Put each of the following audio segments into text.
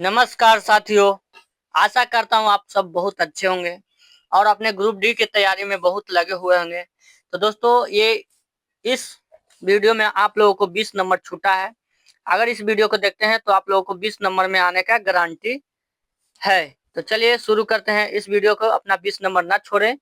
नमस्कार साथियों। आशा करता हूँ आप सब बहुत अच्छे होंगे और अपने ग्रुप डी की तैयारी में बहुत लगे हुए होंगे। तो दोस्तों ये इस वीडियो में आप लोगों को 20 नंबर छूटा है। अगर इस वीडियो को देखते हैं तो आप लोगों को 20 नंबर में आने का गारंटी है। तो चलिए शुरू करते हैं इस वीडियो को। अपना 20 नंबर ना छोड़ें।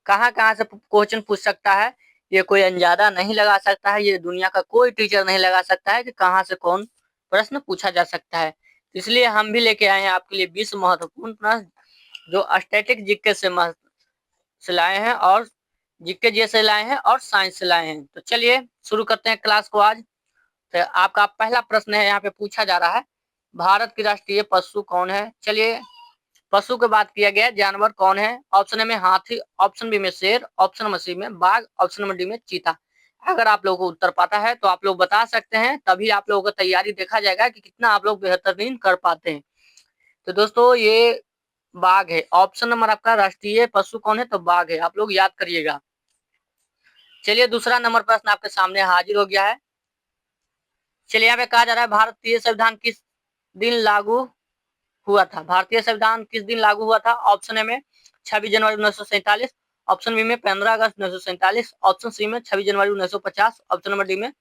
कहाँ कहाँ से क्वेश्चन पूछ सकता है, ये कोई अंदाजा नहीं लगा सकता है। ये दुनिया का कोई टीचर नहीं लगा सकता है कि कहाँ से कौन प्रश्न पूछा जा सकता है। इसलिए हम भी लेके आए हैं आपके लिए 20 महत्वपूर्ण प्रश्न जो स्टैटिक जीके से लाए हैं और जीके जी से लाए हैं और साइंस से लाए हैं। तो चलिए शुरू करते हैं क्लास को आज। तो आपका पहला प्रश्न है, यहाँ पे पूछा जा रहा है भारत की राष्ट्रीय पशु कौन है। चलिए पशु की बात किया गया, जानवर कौन है। ऑप्शन ए में हाथी, ऑप्शन बी में शेर, ऑप्शन नंबर सी में बाघ, ऑप्शन नंबर डी में चीता। अगर आप लोगों को उत्तर पता है तो आप लोग बता सकते हैं, तभी आप लोगों का तैयारी देखा जाएगा कि कितना आप लोग बेहतरीन कर पाते हैं। तो दोस्तों ये बाघ है। ऑप्शन नंबर आपका राष्ट्रीय पशु कौन है, तो बाघ है। आप लोग याद करिएगा। चलिए दूसरा नंबर प्रश्न आपके सामने हाजिर हो गया है। चलिए यहाँ पे कहा जा रहा है भारतीय संविधान किस दिन लागू हुआ था। भारतीय संविधान किस दिन लागू हुआ था। ऑप्शन ए में 26 जनवरी 1947, ऑप्शन बी में 15 अगस्त 1947, ऑप्शन सी में 26 जनवरी 1950, ऑप्शन नंबर डी में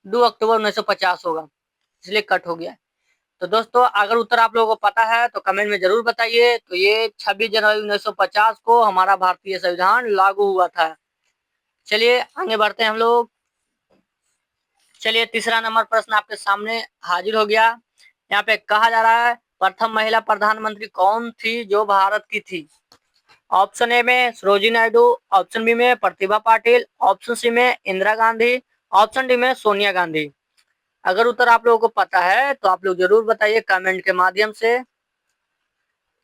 2 अक्टूबर 1950 होगा, इसलिए कट हो गया। तो दोस्तों अगर उत्तर आप लोगों को पता है तो कमेंट में जरूर बताइए। तो ये 26 जनवरी 1950 को हमारा भारतीय संविधान लागू हुआ था। चलिए आगे बढ़ते हैं हम लोग। चलिए तीसरा नंबर प्रश्न आपके सामने हाजिर हो गया। यहाँ पे कहा जा रहा है प्रथम महिला प्रधानमंत्री कौन थी जो भारत की थी। ऑप्शन ए में सरोजिनी नायडू, ऑप्शन बी में प्रतिभा पाटिल, ऑप्शन सी में इंदिरा गांधी, ऑप्शन डी में सोनिया गांधी। अगर उत्तर आप लोगों को पता है तो आप लोग जरूर बताइए कमेंट के माध्यम से।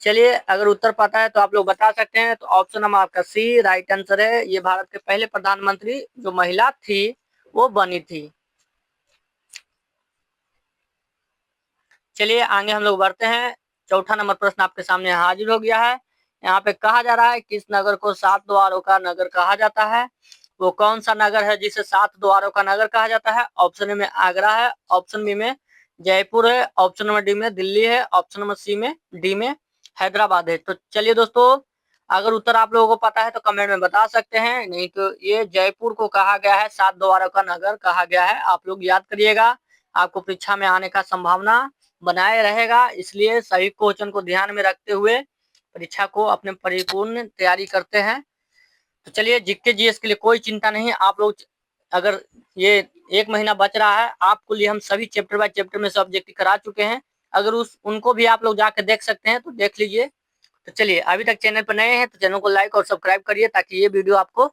चलिए अगर उत्तर पता है तो आप लोग बता सकते हैं। तो ऑप्शन नंबर आपका सी राइट आंसर है। ये भारत के पहले प्रधानमंत्री जो महिला थी वो बनी थी। चलिए आगे हम लोग बढ़ते हैं। चौथा नंबर प्रश्न आपके सामने हाजिर हो गया है। यहाँ पे कहा जा रहा है किस नगर को 7 द्वारों का नगर कहा जाता है। वो कौन सा नगर है जिसे 7 द्वारों का नगर कहा जाता है। ऑप्शन ए में आगरा है, ऑप्शन बी में जयपुर है, ऑप्शन नंबर डी में दिल्ली है, ऑप्शन नंबर सी में डी में हैदराबाद है। तो चलिए दोस्तों अगर उत्तर आप लोगों को पता है तो कमेंट में बता सकते हैं, नहीं तो ये जयपुर को कहा गया है, 7 द्वारों का नगर कहा गया है। आप लोग याद करिएगा, आपको परीक्षा में आने का संभावना बनाए रहेगा। इसलिए सभी क्वेश्चन को ध्यान में रखते हुए परीक्षा को अपने परिपूर्ण तैयारी करते हैं। तो चलिए जीके जीएस के लिए कोई चिंता नहीं। आप लोग अगर ये 1 महीना बच रहा है आपको लिए हम सभी चैप्टर बाय चैप्टर में सब्जेक्ट करा चुके हैं। अगर उनको भी आप लोग जाकर देख सकते हैं तो देख लीजिए। तो चलिए अभी तक चैनल पर नए हैं तो चैनल को लाइक और सब्सक्राइब करिए ताकि ये वीडियो आपको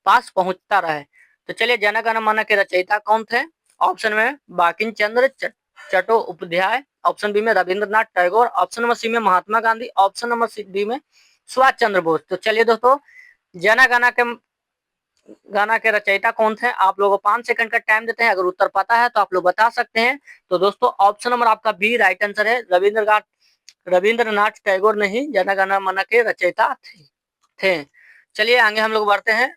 पास पहुंचता रहे। तो चलिए जन गण मन के रचयिता कौन थे। ऑप्शन में बाकिन चंद्र चट्टोपाध्याय, ऑप्शन बी में Rabindranath Tagore, option number C में Mahatma Gandhi, option number D में सुभाष चंद्र बोस। तो चलिए दोस्तों जन गाना के रचयिता कौन थे। आप लोगों को 5 सेकंड का टाइम देते हैं। अगर उत्तर पता है तो आप लोग बता सकते हैं। तो दोस्तों ऑप्शन नंबर आपका बी राइट आंसर है। रविंद्रनाथ टैगोर नहीं, जन गण मन के रचयिता थे। चलिए आगे हम लोग बढ़ते हैं।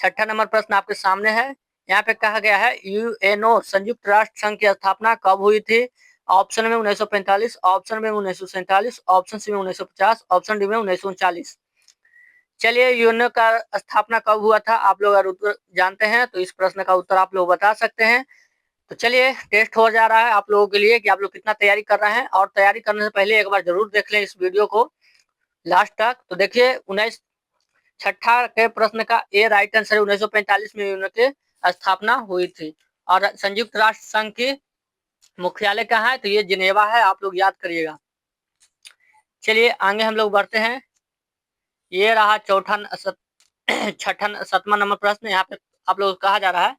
छठा नंबर प्रश्न आपके सामने है। यहाँ पे कहा गया है यूएनओ संयुक्त राष्ट्र संघ की स्थापना कब हुई थी। ऑप्शन में 1945, ऑप्शन में 1947, ऑप्शन सी में 1950, ऑप्शन डी में 1939। चलिए यूएनओ का स्थापना कब हुआ था। आप लोग अगर उत्तर जानते हैं तो इस प्रश्न का उत्तर आप लोग बता सकते हैं। तो चलिए टेस्ट हो जा रहा है आप लोगों के लिए कि आप लोग कितना तैयारी कर रहे हैं। और तैयारी करने से पहले एक बार जरूर देख लें इस वीडियो को लास्ट तक। तो देखिए 19 छठा के प्रश्न का ए राइट आंसर है। 1945 में यूएनओ की स्थापना हुई थी। और संयुक्त राष्ट्र संघ की मुख्यालय कहाँ है, तो ये जिनेवा है। आप लोग याद करिएगा। चलिए आगे हम लोग बढ़ते हैं। ये रहा सातवां नंबर प्रश्न। यहाँ पे आप लोग कहा जा रहा है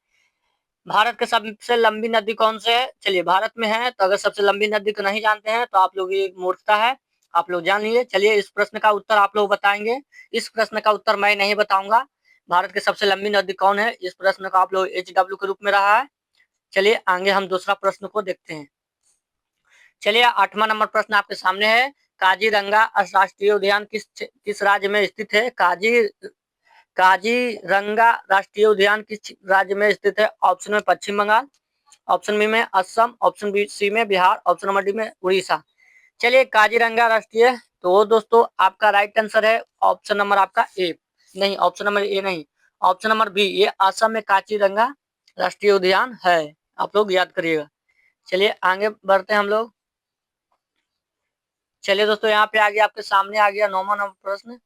भारत के सबसे लंबी नदी कौन से है। चलिए भारत में है तो अगर सबसे लंबी नदी को नहीं जानते हैं तो आप लोग ये मूर्खता है, आप लोग जान लीजिए। चलिए इस प्रश्न का उत्तर आप लोग बताएंगे। इस प्रश्न का उत्तर मैं नहीं बताऊंगा। भारत की सबसे लंबी नदी कौन है, इस प्रश्न का आप लोग HW के रूप में रहा है। चलिए आगे हम दूसरा प्रश्न को देखते हैं। चलिए 8वां नंबर प्रश्न आपके सामने है। काजीरंगा राष्ट्रीय उद्यान किस राज्य में स्थित है। काजीरंगा राष्ट्रीय उद्यान किस राज्य में स्थित है। ऑप्शन में पश्चिम बंगाल, ऑप्शन बी में असम, ऑप्शन बी सी में बिहार, ऑप्शन नंबर डी में उड़ीसा। चलिए काजीरंगा राष्ट्रीय, तो वो दोस्तों आपका राइट आंसर है ऑप्शन नंबर आपका ए, नहीं ऑप्शन नंबर ए नहीं, ऑप्शन नंबर बी, ये असम में काजीरंगा राष्ट्रीय उद्यान है, आप लोग याद करिएगा। चलिए आगे बढ़ते हैं हम लोग। चलिए दोस्तों यहाँ पे आ गया, आपके सामने आ गया 9वां नंबर प्रश्न।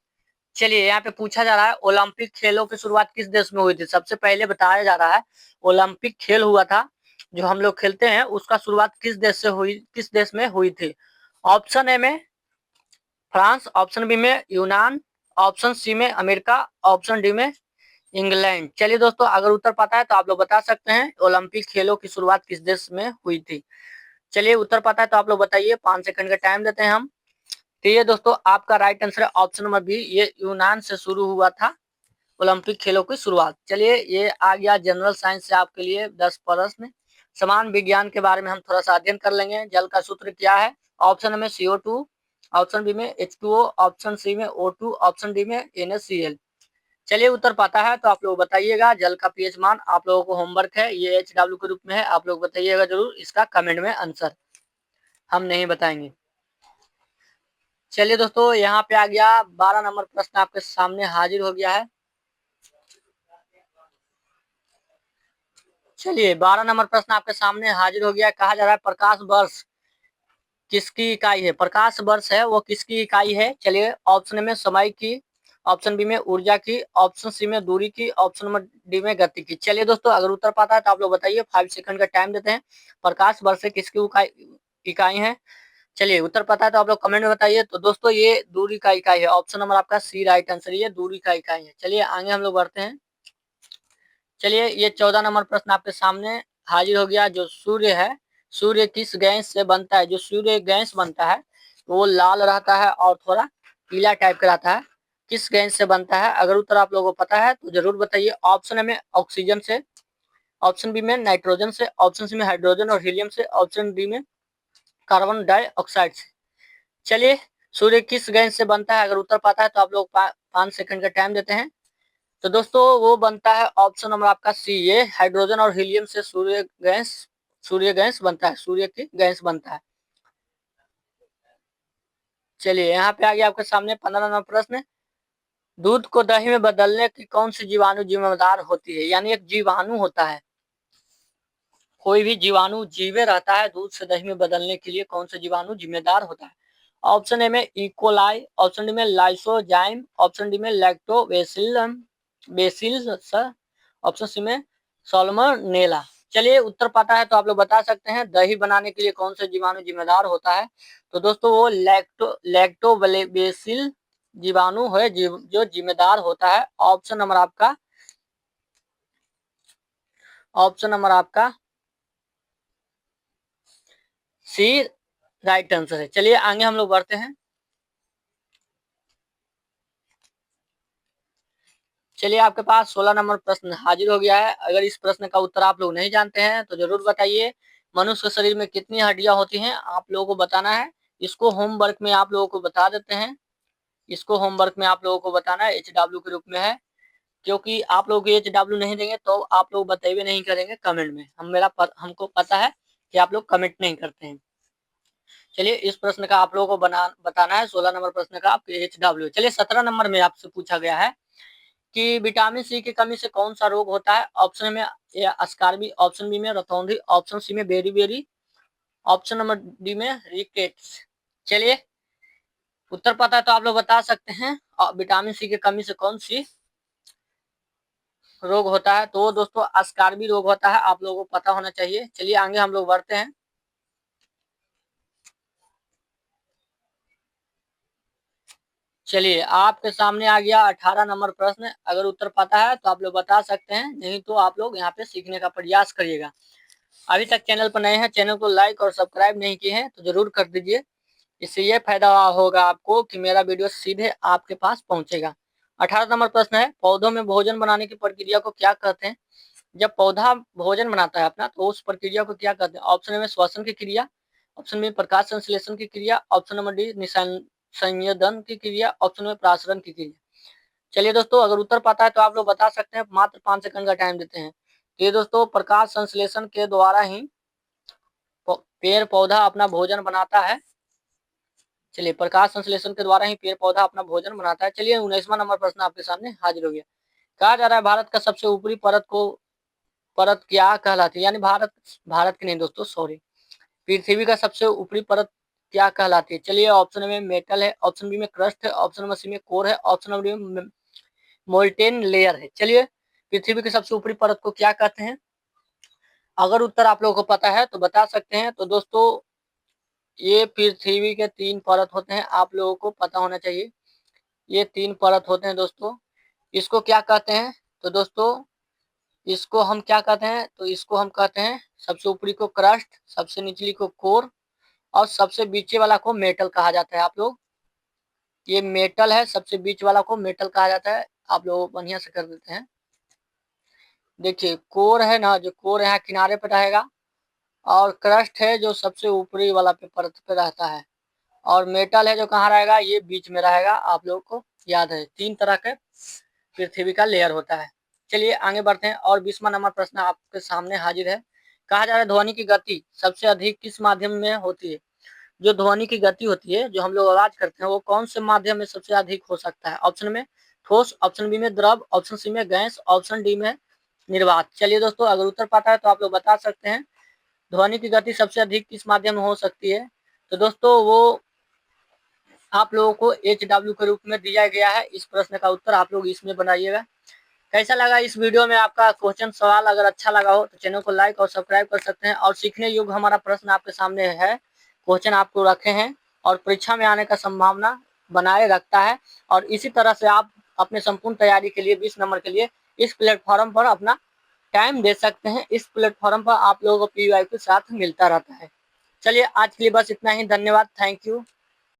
चलिए यहाँ पे पूछा जा रहा है ओलंपिक खेलों की शुरुआत किस देश में हुई थी। सबसे पहले बताया जा रहा है ओलंपिक खेल हुआ था जो हम लोग खेलते हैं, उसका शुरुआत किस देश से हुई, किस देश में हुई थी। ऑप्शन ए में फ्रांस, ऑप्शन बी में यूनान, ऑप्शन सी में अमेरिका, ऑप्शन डी में इंग्लैंड। चलिए दोस्तों अगर उत्तर पता है तो आप लोग बता सकते हैं ओलंपिक खेलों की शुरुआत किस देश में हुई थी। चलिए उत्तर पता है तो आप लोग बताइए, 5 सेकंड का टाइम देते हैं हम। तो ये दोस्तों आपका राइट आंसर है ऑप्शन नंबर बी, ये यूनान से शुरू हुआ था ओलंपिक खेलों की शुरुआत। चलिए ये आ गया जनरल साइंस से आपके लिए 10 प्रश्न। समान विज्ञान के बारे में हम थोड़ा सा अध्ययन कर लेंगे। जल का सूत्र क्या है। ऑप्शन में CO2, ऑप्शन बी में H2O, ऑप्शन सी में O2, ऑप्शन डी में NaCl। चलिए उत्तर पता है तो आप लोग बताइएगा। जल का पीएच मान आप लोगों को होमवर्क है, ये HW के रूप में है, आप लोग बताइएगा जरूर इसका कमेंट में आंसर, हम नहीं बताएंगे। चलिए दोस्तों यहाँ पे आ गया 12 नंबर प्रश्न आपके सामने हाजिर हो गया है। चलिए 12 नंबर प्रश्न आपके सामने हाजिर हो गया। कहा जा रहा है प्रकाश वर्ष किसकी इकाई है। प्रकाश वर्ष है वो किसकी इकाई है। चलिए ऑप्शन में समय की, ऑप्शन बी में ऊर्जा की, ऑप्शन सी में दूरी की, ऑप्शन नंबर डी में गति की। चलिए दोस्तों अगर उत्तर पता है तो आप लोग बताइए, 5 सेकंड का टाइम देते हैं। प्रकाश वर्ष से किसकी इकाई है। चलिए उत्तर पता है तो आप लोग कमेंट में बताइए। तो दोस्तों ये दूरी का इकाई है, ऑप्शन नंबर आपका सी राइट आंसर, ये दूरी का इकाई है। चलिए आगे हम लोग बढ़ते हैं। चलिए ये 14 नंबर प्रश्न आपके सामने हाजिर हो गया। जो सूर्य है, सूर्य किस गैस से बनता है। जो सूर्य गैस बनता है वो लाल रहता है और थोड़ा पीला टाइप का रहता है, किस गैस से बनता है। अगर उत्तर आप लोगों को पता है तो जरूर बताइए। ऑप्शन में ऑक्सीजन से, ऑप्शन बी में नाइट्रोजन से, ऑप्शन सी में हाइड्रोजन और हीलियम से, ऑप्शन डी में कार्बन डाइऑक्साइड से। चलिए सूर्य किस गैस से बनता है, अगर उत्तर पता है तो आप लोग 5 सेकंड का टाइम देते हैं। तो दोस्तों वो बनता है ऑप्शन नंबर आपका सी, ये हाइड्रोजन और हीलियम से सूर्य गैस बनता है, सूर्य की गैस बनता है। चलिए यहाँ पे आ गया आपके सामने 15 नंबर प्रश्न। दूध को दही में बदलने की कौन सी जीवाणु जिम्मेदार होती है। यानी एक जीवाणु होता है, कोई भी जीवाणु जीवे रहता है, दूध से दही में बदलने के लिए कौन सा जीवाणु जिम्मेदार होता है। ऑप्शन ए में इकोलाई, ऑप्शन डी में लाइसोजाइम, ऑप्शन डी में लैक्टोबेसिलम बेसिलस, ऑप्शन सी में सॉल्मोनेला। चलिए उत्तर पता है तो आप लोग बता सकते हैं दही बनाने के लिए कौन सा जीवाणु जिम्मेदार होता है। तो दोस्तों वो लैक्टोबेसिल जीवाणु है जो जिम्मेदार होता है। ऑप्शन नंबर आपका सी राइट आंसर है। चलिए आगे हम लोग बढ़ते हैं। चलिए आपके पास 16 नंबर प्रश्न हाजिर हो गया है। अगर इस प्रश्न का उत्तर आप लोग नहीं जानते हैं तो जरूर बताइए। मनुष्य शरीर में कितनी हड्डियां होती हैं, आप लोगों को बताना है। इसको होमवर्क में आप लोगों को बता देते हैं, इसको होमवर्क में आप लोगों को बताना है, HW के रूप में है। क्योंकि आप लोग HW नहीं देंगे तो आप लोग बताइए नहीं करेंगे कमेंट में, हमको पता है कि आप लोग कमेंट नहीं करते हैं। चलिए इस प्रश्न का आप लोगों को बताना है, 16 नंबर प्रश्न का आपके HW। चलिए 17 नंबर में आपसे पूछा गया है कि विटामिन सी की कमी से कौन सा रोग होता है। ऑप्शन में अस्कार्बी, ऑप्शन बी में रतौंधी, ऑप्शन सी में बेरी, ऑप्शन नंबर डी में रिकेट्स। चलिए उत्तर पता है तो आप लोग बता सकते हैं विटामिन सी की कमी से कौन सी रोग होता है। तो दोस्तों अस्कार्बी रोग होता है, आप लोगों को पता होना चाहिए। चलिए आगे हम लोग बढ़ते हैं। चलिए आपके सामने आ गया 18 नंबर प्रश्न। अगर उत्तर पता है तो आप लोग बता सकते हैं, नहीं तो आप लोग यहाँ पे सीखने का प्रयास करिएगा। अभी तक चैनल पर नए हैं, चैनल को लाइक और सब्सक्राइब नहीं किए हैं तो जरूर कर दीजिए। इससे ये फायदा होगा आपको कि मेरा वीडियो सीधे आपके पास पहुंचेगा। 18 नंबर प्रश्न है, पौधों में भोजन बनाने की प्रक्रिया को क्या कहते हैं। जब पौधा भोजन बनाता है अपना तो उस प्रक्रिया को क्या कहते हैं। ऑप्शन में श्वसन की क्रिया, ऑप्शन में प्रकाश संश्लेषण की क्रिया, ऑप्शन नंबर डी निशान संयोजन की क्रिया, ऑप्शन में प्रासरण की क्रिया। चलिए दोस्तों अगर उत्तर पता है तो आप लोग बता सकते हैं, मात्र 5 सेकंड का टाइम देते हैं। तो ये दोस्तों प्रकाश संश्लेषण के द्वारा ही पेड़ पौधा अपना भोजन बनाता है। चलिए, प्रकाश संश्लेषण के द्वारा ही पेड़ पौधा अपना भोजन बनाता है। चलिए 19वां नंबर प्रश्न आपके सामने हाजिर हो गया। कहा जा रहा है भारत का सबसे ऊपरी परत क्या कहलाती है, यानी भारत की नहीं दोस्तों, सॉरी, पृथ्वी का सबसे ऊपरी परत क्या कहलाती है। चलिए, ऑप्शन में मेटल है, ऑप्शन बी में क्रस्ट है, ऑप्शन नंबर सी में कोर है, ऑप्शन नंबर डी में मोल्टेन लेयर है। चलिए, पृथ्वी की सबसे ऊपरी परत को क्या कहते हैं? अगर उत्तर आप लोगों को पता है तो बता सकते हैं। तो दोस्तों, ये पृथ्वी के 3 परत होते हैं, आप लोगों को पता होना चाहिए। ये 3 परत होते हैं दोस्तों। इसको क्या कहते हैं? तो दोस्तों, इसको हम क्या कहते हैं? तो इसको हम कहते हैं, सबसे ऊपरी को क्रस्ट, सबसे निचली को कोर और सबसे बीचे वाला को मेटल कहा जाता है। आप लोग, ये मेटल है, सबसे बीच वाला को मेटल कहा जाता है। आप लोग बढ़िया से कर देते हैं। देखिए, कोर है ना, जो कोर यहाँ किनारे पे रहेगा, और क्रस्ट है जो सबसे ऊपरी वाला पे परत पे रहता है, और मेटल है जो कहाँ रहेगा, ये बीच में रहेगा। आप लोगों को याद है, 3 तरह के पृथ्वी का लेयर होता है। चलिए आगे बढ़ते हैं, और 20वां नंबर प्रश्न आपके सामने हाजिर है। कहा जा रहा है ध्वनि की गति सबसे अधिक किस माध्यम में होती है? जो ध्वनि की गति होती है, जो हम लोग आवाज करते हैं, वो कौन से माध्यम में सबसे अधिक हो सकता है? ऑप्शन में ठोस, ऑप्शन बी में द्रव, ऑप्शन सी में गैस, ऑप्शन डी में निर्वात। चलिए दोस्तों, अगर उत्तर पता है तो आप लोग बता सकते हैं, ध्वनि की गति सबसे अधिक किस माध्यम में हो सकती है? तो दोस्तों, वो आप लोगों को HW के रूप में दिया गया है। इस प्रश्न का उत्तर आप लोग इसमें बनाइएगा। कैसा लगा इस वीडियो में आपका क्वेश्चन सवाल? अगर अच्छा लगा हो तो चैनल को लाइक और सब्सक्राइब कर सकते हैं। और सीखने योग्य हमारा प्रश्न आपके सामने है, क्वेश्चन आपको रखे हैं और परीक्षा में आने का संभावना बनाए रखता है। और इसी तरह से आप अपने संपूर्ण तैयारी के लिए 20 नंबर के लिए इस प्लेटफॉर्म पर अपना टाइम दे सकते हैं। इस प्लेटफॉर्म पर आप लोगों को PY के साथ मिलता रहता है। चलिए, आज के लिए बस इतना ही। धन्यवाद, थैंक यू।